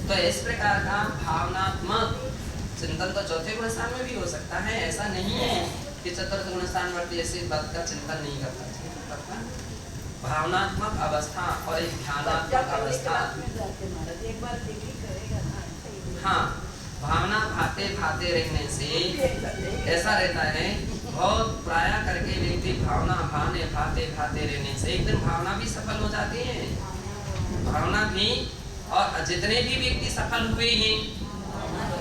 तो इस प्रकार का भावनात्मक चिंतन तो चौथे गुण स्थान में भी हो सकता है। ऐसा नहीं है कि चतुर्थ गुण स्थान वर्ती ऐसी बात का चिंतन नहीं करता चाहिए। भावनात्मक अवस्था और एक ध्यानात्मक अवस्था, हाँ, भावना भाते भाते रहने से ऐसा रहता है। बहुत प्राय करके व्यक्ति भावना भाने भाते भाते रहने से एक दिन भावना भी सफल हो जाती है। भावना भी, और जितने भी व्यक्ति सफल हुए हैं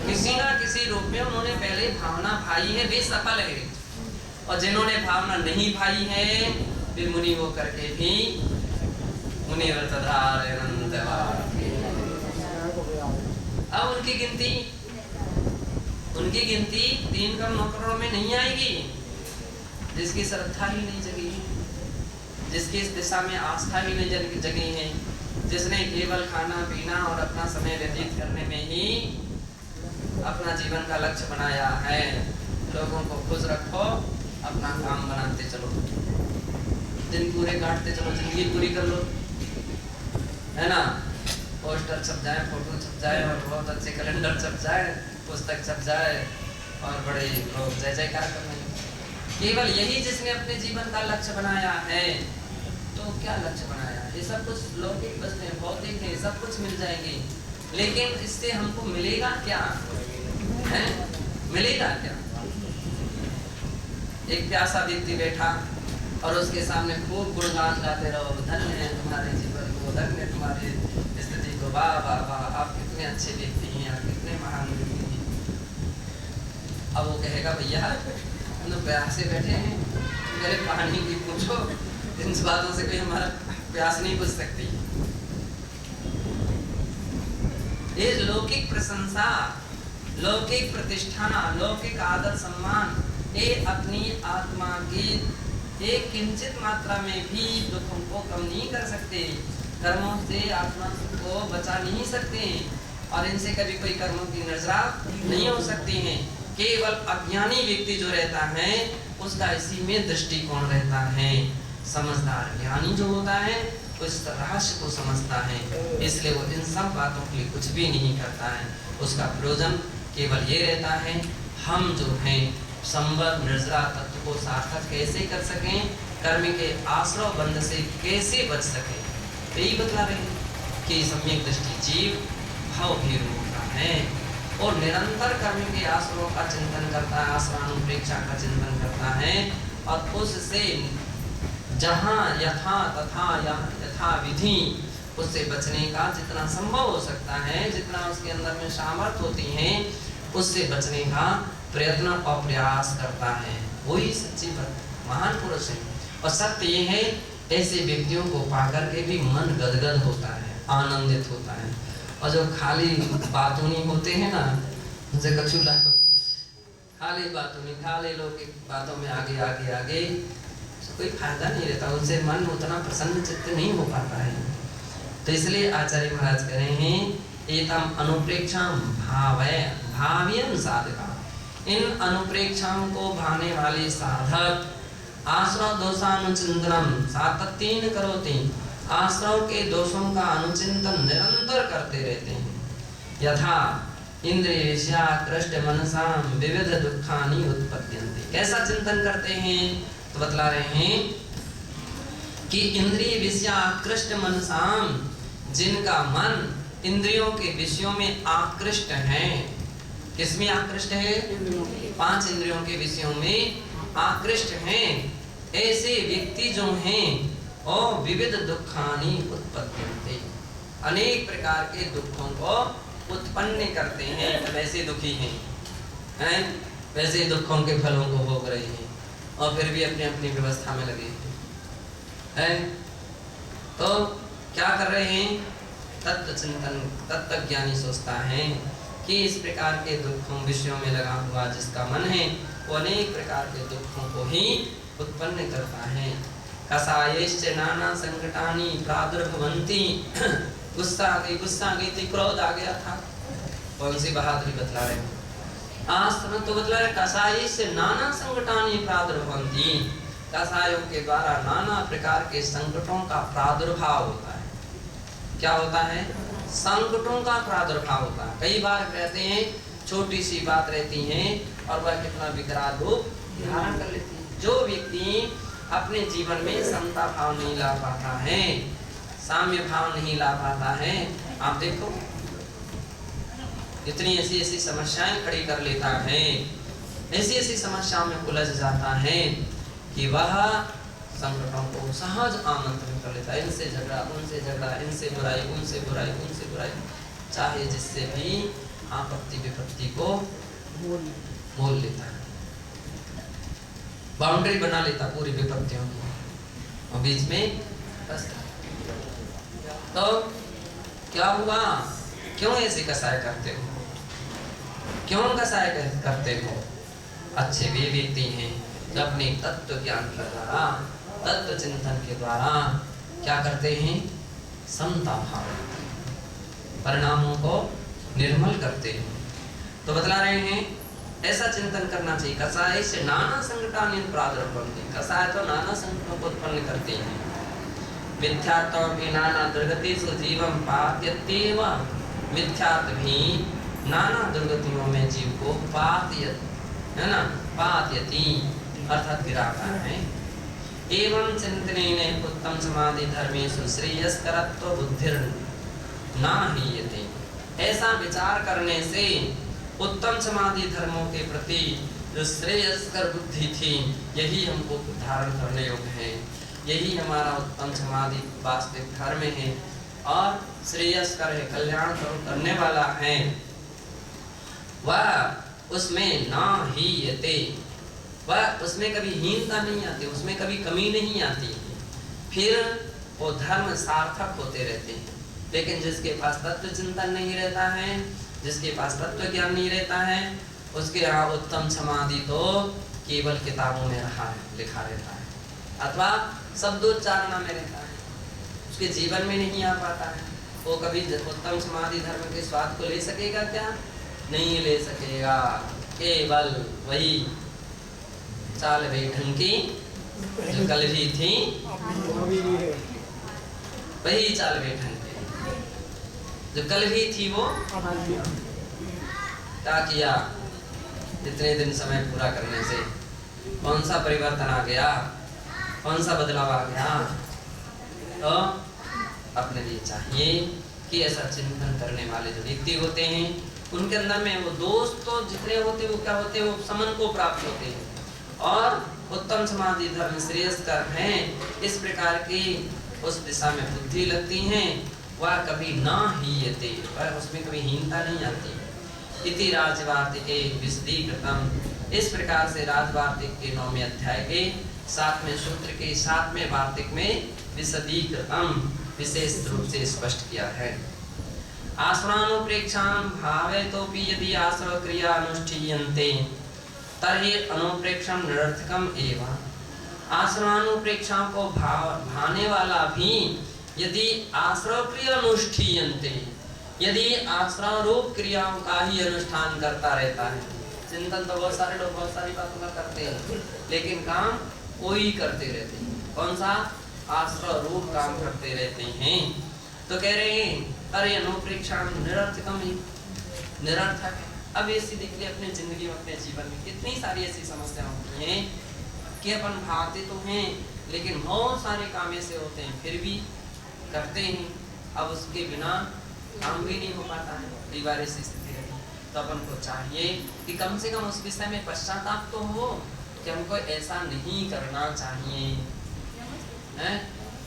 किसी ना किसी रूप में, उन्होंने पहले भावना भाई है, वे सफल है। और जिन्होंने भावना नहीं भाई है वे मुनि हो करके भी मुनिव्रतधार अनंतवार। अब उनकी गिनती 3 करोड़ 9 करोड़ में नहीं आएगी। जिसकी श्रद्धा ही नहीं जगी है, जिसकी इस दिशा में आस्था ही नहीं जगी है, जिसने केवल खाना पीना और अपना समय व्यतीत करने में ही अपना जीवन का लक्ष्य बनाया है। लोगों को खुश रखो, अपना काम बनाते चलो, दिन पूरे काटते चलो, जिंदगी पूरी कर लो, है ना। पोस्टर छप जाए, फोटो छप जाए, और बहुत अच्छे कैलेंडर छप जाए, पुस्तक छप जाए, और बड़े लोग जय जयकार करने लगे। केवल यही जिसने अपने जीवन का लक्ष्य बनाया है, तो क्या लक्ष्य बनाया? ये सब कुछ लौकिक वस्तुएं, भौतिक है, सब कुछ मिल जाएंगे, लेकिन इससे हमको मिलेगा क्या? है मिलेगा क्या? एक प्यासा व्यक्ति बैठा और उसके सामने खूब गुणगान गाते रहो, धन्य है तुम्हारे जीवन को, धन्य है तुम्हारी स्थिति को, वाह वाह वाह, आप कितने अच्छे व्यक्ति हैं, आप कितने महान व्यक्ति हैं। अब वो कहेगा भैया हम तो प्यासे बैठे हैं, मेरे पानी की पूछो, इन बातों से कोई हमारा प्यास नहीं बुझ सकती। ये लौकिक प्रशंसा, लौकिक प्रतिष्ठा, लौकिक आदर सम्मान, ये अपनी आत्मा की एक किंचित मात्रा में भी दुखों को कम नहीं कर सकते, कर्मों से आत्मा को बचा नहीं सकते, और इनसे कभी कोई कर्मों की नजरा नहीं हो सकती है। केवल अज्ञानी व्यक्ति जो रहता है उसका इसी में दृष्टिकोण रहता है। समझदार ज्ञानी जो होता है उस रहस्य को समझता है, इसलिए वो इन सब बातों के लिए कुछ भी नहीं करता है। उसका प्रयोजन केवल ये रहता है, हम जो हैं संवर निर्जरा तत्व को सार्थक कैसे कर सकें, कर्म के आश्रय बंध से कैसे बच सकें। तो यही बतला रहे हैं कि सम्यक दृष्टि जीव भाव भी होता है और निरंतर कर्म के आश्रयों का चिंतन करता है, आश्रयानुप्रेक्षा का चिंतन करता है, और उससे जहाँ यथा तथा यथा विधि उससे बचने का जितना संभव हो सकता है, जितना उसके अंदर में सामर्थ्य होती है, उससे बचने का प्रयत्न और प्रयास करता है। वही सच्ची महान पुरुष है। और सत्य ये है, ऐसे व्यक्तियों को पाकर के भी मन गदगद होता है, आनंदित होता है। और जो खाली बातूनी होते हैं ना, उनसे कछु खाली बातूनी, खाली लोग की बातों में आगे आगे आगे कोई फायदा नहीं रहता, उनसे मन उतना प्रसन्न चित्त नहीं हो पाता है। तो इसलिए आचार्य महाराज कह रहे हैं, एतम अनुप्रेक्षाम भावयन् साधका, इन अनुप्रेक्षाओं को भाने वाले साधक आश्रव दोषानुचिंतनम सातत्येन करोति, आश्रव के दोषों का अनुचिंतन निरंतर करते रहते हैं। यथा इंद्रिय विषयाकृष्ट मनसाम विविध दुखानि उत्पद्यन्ते। कैसा चिंतन करते हैं? तो बतला रहे हैं कि इंद्रिय विषयाकृष्ट मनसाम, जिनका मन इंद्रियों के विषयों में आकृष्ट है। किसमें आकृष्ट है? 5 इंद्रियों के विषयों में आकृष्ट हैं। ऐसे व्यक्ति जो हैं और विविध दुखानि उत्पद्यन्ते, अनेक प्रकार के दुखों को उत्पन्न करते हैं। वैसे दुखी हैं, वैसे दुखों के फलों को भोग रहे हैं और फिर भी अपनी अपनी व्यवस्था में लगे हैं। तो क्या कर रहे हैं? तत्व चिंतन, तत्व ज्ञानी सोचता है कि इस प्रकार के दुखों विषयों में लगा हुआ जिसका मन है, वो अनेक प्रकार के दुखों को ही उत्पन्न करता है। कसायश्च नाना संकटानि प्रादुर्भवन्ति। गुस्सा आ गई थी, क्रोध आ गया था, कौन सी बहादुरी बतला रहे हैं। आज तो बतला रहे, कसायश्च नाना संकटानि प्रादुर्भवन्ति, कसायों के द्वारा नाना प्रकार के संकटों का प्रादुर्भाव होता है। क्या होता है? संकटों का प्रादुर्भाव होता है। कई बार कहते हैं छोटी सी बात रहती है और वह कितना विकराल रूप धारण कर लेती है। जो व्यक्ति अपने जीवन में समता भाव नहीं ला पाता है, साम्य भाव नहीं ला पाता है, आप देखो इतनी ऐसी ऐसी समस्याएं खड़ी कर लेता है, ऐसी ऐसी समस्याओं में उलझ जाता है कि वह संकटों को सहज आमंत्रण कर लेता है। इनसे झगड़ा, उनसे झगड़ा, इनसे बुराई, उनसे बुराई, उनसे बुराई, चाहे जिससे भी आपत्ति विपत्ति को मोल लेता है, बाउंड्री बना लेता पूरी विपत्तियों की, और बीच में बस। तो क्या हुआ? क्यों ऐसे कसाय करते हो? क्यों कसाय करते हो? अच्छे वे व्यक्ति हैं जो अपने तत्व ज्ञान के द्वारा, तत्व चिंतन के द्वारा क्या करते हैं? समता भाव, परिणामों को निर्मल करते हैं। तो बतला रहे हैं ऐसा चिंतन करना चाहिए। कसाय से नाना संकटानि प्रादुर्भवन्ति, कसाय तो नाना संकटों को उत्पन्न करते हैं। मिथ्यात्व भी नाना दुर्गतिषु जीवं पात्यत्येव, मिथ्यात्व भी नाना दुर्गतियों में जीव को पात्यत, है ना, पात्यति अर्थात गिराता है। एवं चिंतनेन उत्तम समाधि धर्मेषु श्रेयस्करत्व बुद्धिर् न हीयते। ऐसा विचार करने से उत्तम समाधि धर्मों के प्रति जो श्रेयस्कर बुद्धि थी, यही हमको धारण करने योग्य है, यही हमारा उत्तम समाधि वास्तविक धर्म है और श्रेयस्कर है, कल्याण करने वाला है। वह उसमें ना ही यते, वह उसमें कभी हीनता नहीं आती, उसमें कभी कमी नहीं आती, फिर वो धर्म सार्थक होते रहते हैं। लेकिन जिसके पास तत्व चिंतन नहीं रहता है, जिसके पास तत्व ज्ञान नहीं रहता है, उसके यहाँ उत्तम समाधि तो केवल किताबों में लिखा रहता है अथवा शब्दोच्चारण में रहता है, उसके जीवन में नहीं आ पाता है। वो कभी उत्तम समाधि धर्म के स्वाद को ले सकेगा क्या? नहीं ले सकेगा। केवल वही चाल बैठन की जो कल भी थी, वही चाल बैठन जो कल भी थी वो क्या किया? इतने दिन समय पूरा करने से कौन सा परिवर्तन आ गया, कौन सा बदलाव आ गया? तो अपने लिए चाहिए कि ऐसा चिंतन करने वाले जो व्यक्ति होते हैं, उनके अंदर में वो दोष तो जितने होते वो क्या होते हैं? वो समन को प्राप्त होते हैं और उत्तम समाधि धर्म श्रेयस्कर हैं। इस प्रकार की उस दिशा में बुद्धि लगती है वह कभी न हीयते, वह उसमें कभी हीनता नहीं आती। इति राजवार्तिके विशदीकृतम, इस प्रकार से राजवार्तिक के 9वें अध्याय के 7वें सूत्र के 7वें वार्तिक में विशदीकृतम, विशेष रूप से स्पष्ट किया है। आश्रमानुप्रेक्षां भावयतोपि यदि आश्रव क्रिया अनुष्ठीयन्ते तर्हि अनुप्रेक्षम निरर्थकम एव। आश्रमानुप्रेक्षा को भाने वाला भी यदि आश्रव क्रिया अनुष्ठीयन्ते, यदि आश्रम रूप क्रियाओं का ही अनुष्ठान करता रहता है। चिंतन तो बहुत सारे लोग बहुत सारी बातों का करते हैं, लेकिन काम कोई करते रहते हैं। कौन सा? आश्रव रूप काम करते रहते हैं। तो कह रहे हैं अरे अनुप्रेक्षा निरर्थकम ही, निरर्थक है। अब ऐसी देख लिए अपने जिंदगी में, अपने जीवन में कितनी सारी ऐसी समस्याएं होती हैं कि अपन भागते तो हैं, लेकिन बहुत सारे काम ऐसे होते हैं फिर भी करते हैं। अब उसके बिना काम भी नहीं हो पाता है, कई बार ऐसी स्थिति है। तो अपन को चाहिए कि कम से कम उस विषय में पश्चाताप तो हो कि हमको ऐसा नहीं करना चाहिए,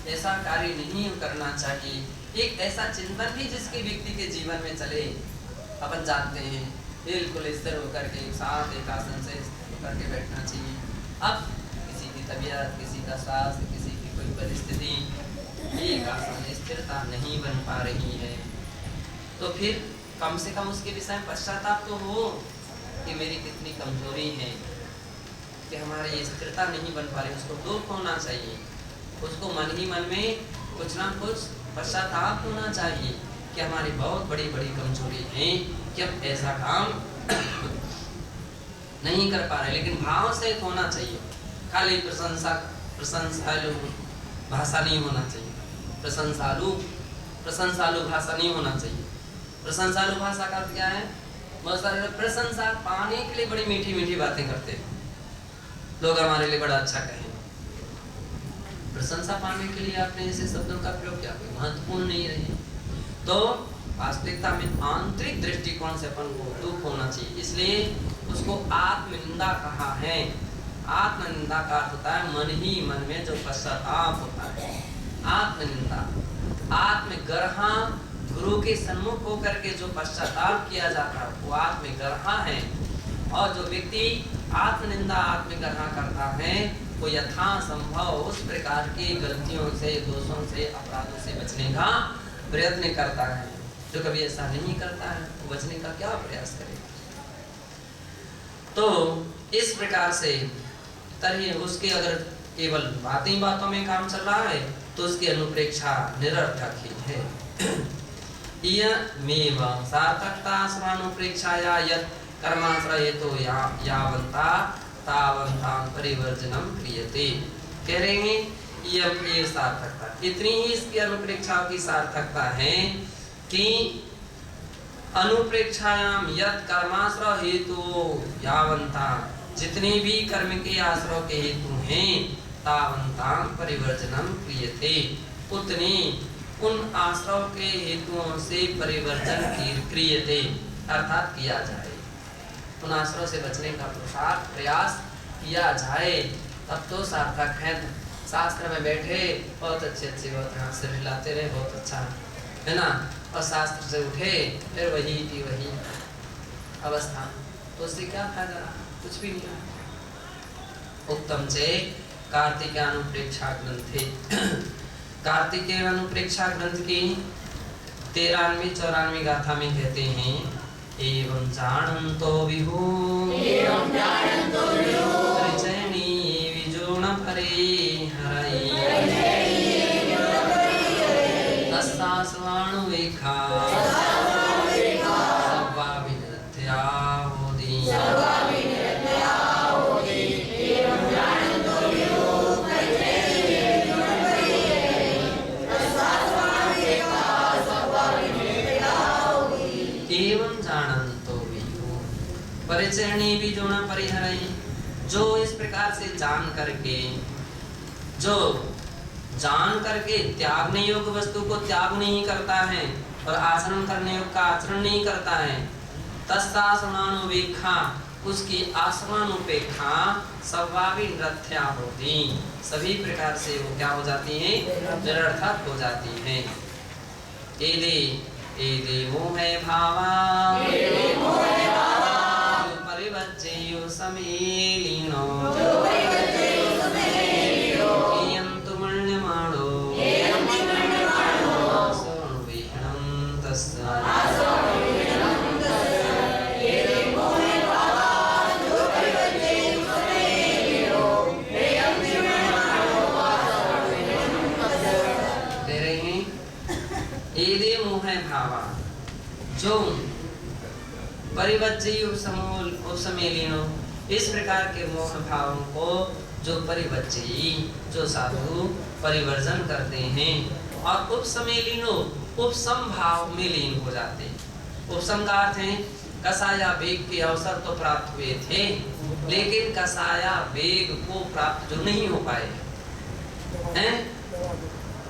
ऐसा कार्य नहीं करना चाहिए। एक ऐसा चिंतन भी जिसके व्यक्ति के जीवन में चले। अपन जानते हैं बिल्कुल स्थिर होकर के एक साथ एक आसन से स्थिर होकर के बैठना चाहिए। अब किसी की तबीयत, किसी का स्वास्थ्य, किसी की कोई परिस्थिति, एक आसन स्थिरता नहीं बन पा रही है, तो फिर कम से कम उसके विषय में पश्चाताप तो हो कि मेरी कितनी कमजोरी है कि हमारी स्थिरता नहीं बन पा रही। उसको दुख होना चाहिए, उसको मन ही मन में कुछ ना कुछ पश्चाताप होना चाहिए कि हमारी बहुत बड़ी बड़ी कमजोरी है कि हम ऐसा काम नहीं कर पा रहे। लेकिन भाव से होना चाहिए, खाली प्रशंसालु भाषा नहीं होना चाहिए, प्रशंसालु भाषा नहीं होना चाहिए। प्रशंसालु भाषा का क्या है? बहुत सारे लोग प्रशंसा पाने के लिए बड़ी मीठी मीठी बातें करते हैं, लोग हमारे लिए बड़ा अच्छा कहें। प्रशंसा पाने के लिए आपने ऐसे शब्दों का प्रयोग किया, कोई महत्वपूर्ण नहीं रहे। तो वास्तविकता में आंतरिक दृष्टिकोण से अपन को दुख होना चाहिए, इसलिए उसको आत्मनिंदा कहा है। आत्मनिंदा का अर्थ होता है मन ही मन में जो पश्चाताप होता है। आत्मनिंदा, आत्मगर्हा, गुरु के सन्मुख होकर के जो पश्चाताप किया जाता है वो आत्मगर्हा है। और जो व्यक्ति आत्मनिंदा, आत्मगर्हा करता है वो यथासंभव उस प्रकार की गलतियों से, दोषों से, अपराधों से बचने का प्रयत्न करता है। जो कभी ऐसा नहीं करता है वो बचने का क्या प्रयास करेगा? तो इस प्रकार से तभी उसके अगर केवल बातों में काम चल रहा है तो उसकी अनुप्रेक्षा निरर्थक ही है। इयमेव सार्थकता स्वानुप्रेक्षाया यत् कर्माश्रयेतो यावन्ता तावन्ता परिवर्जनम क्रियते। कह रहे हैं ये सार्थकता, इतनी ही इसकी अनुप्रेक्षा की सार्थकता है कि अनुप्रेक्षायाम यत् कर्माश्रय हेतु यावन्ता, जितने भी कर्म के आश्रय के हेतु हैं तावन्ता परिवर्जनम क्रियते, उतने उन आश्रय के हेतुओं से परिवर्जन क्रियते अर्थात किया जाए। उन आश्रय से बचने का प्रयास किया जाए तब तो सार्थक है। शास्त्र में बैठे बहुत अच्छे बहुत हाथ से हिलाते रहे, बहुत अच्छा है ना, और शास्त्र से उठे फिर वही की वही अवस्था, तो उससे क्या फायदा? कुछ भी नहीं। उत्तम से कार्तिकेयानुप्रेक्षा ग्रंथे, कार्तिकेय अनुप्रेक्षा ग्रंथ की 13वीं 94वीं गाथा में कहते हैं एवं जानन्तो विभु परिचयनी विजोण परे हरै तस्सास्वाणु वेखा सब्वा विनृत्या होदि। परिचयनी भी जो न परिहरै, जो इस प्रकार से जान करके त्यागने योग्य वस्तु को त्याग नहीं करता है और आचरण करने योग्य का आचरण नहीं करता है, तस्सासनानुपेक्षा, उसकी आसनानुपेक्षा सब्वापि निरर्थ्या होती, सभी प्रकार से वो क्या हो जाती है? निरर्थक हो जाती है। एदे एदे मोहे भावा जो परिवज्जेयो समेलिनो कियन्तु मन्यमाणो आसोर्विहणं तस्य एदे मोहे भावा जो परिवज्जी उपसमेलिनो, इस प्रकार के मोह भावों को जो परिवज्जी जो साधु परिवर्जन करते हैं और उपसमेलिनो उपसम भाव में लीन हो जाते हैं। उपसम का अर्थ है कसाया वेग के अवसर तो प्राप्त हुए थे, लेकिन कसाया वेग को प्राप्त जो नहीं हो पाए हैं,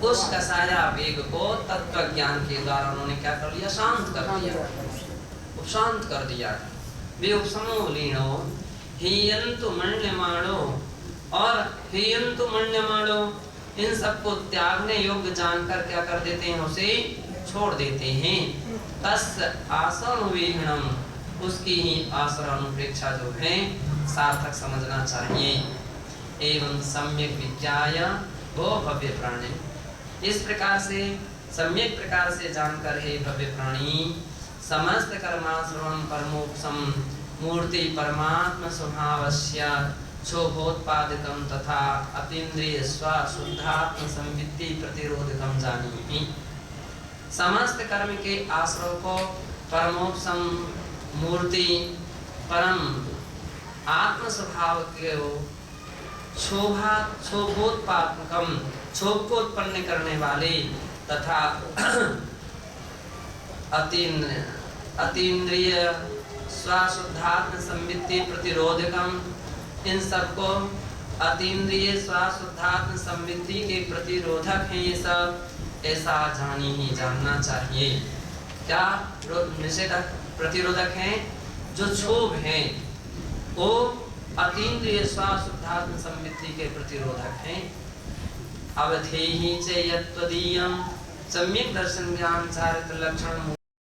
उस कसाया वेग को तत्व ज्ञान के द्वारा उन्होंने क्या कर लिया? शांत कर दिया, उपशांत कर दिया। वे उपसमोलीनो हियंतु मन्यमाणो, और हियंतु मन्यमाणो इन सबको त्यागने योग्य जानकर क्या कर देते हैं? उसे छोड़ देते हैं। तस् आसन विहीणम, उसकी ही आश्रम अपेक्षा जो है सार्थक समझना चाहिए। एवं सम्यक विज्ञाय वो भव्य प्राणी, इस प्रकार से सम्यक प्रकार से जानकर हे भव्य प्राणी समस्त कर्माश्रवम परमोक्षम मूर्ति परमात्म स्वभावस्य क्षोभोत्पादकम तथा अतीन्द्रिय स्वशुद्धात्म संवित्ति प्रतिरोधकम जानीहि। समस्त कर्म के आश्रव को परमोक्षम मूर्ति परम आत्म स्वभाव के क्षोभोत्पादकम, क्षोभ को उत्पन्न करने वाले तथा अतीन्द्रिय स्वशुद्धात्म संवित्ति प्रतिरोधकम, इन सबको अतीन्द्रिय स्वशुद्धात्म संवित्ति के प्रतिरोधक हैं ये सब, ऐसा जानी ही जानना चाहिए। क्या निषेधक प्रतिरोधक हैं? जो क्षोभ हैं वो अतीन्द्रिय स्वशुद्धात्म संवित्ति के प्रतिरोधक हैं। अवधेहि च यत्त्वदीयं सम्यक् दर्शन ज्ञान चारित्र लक्षण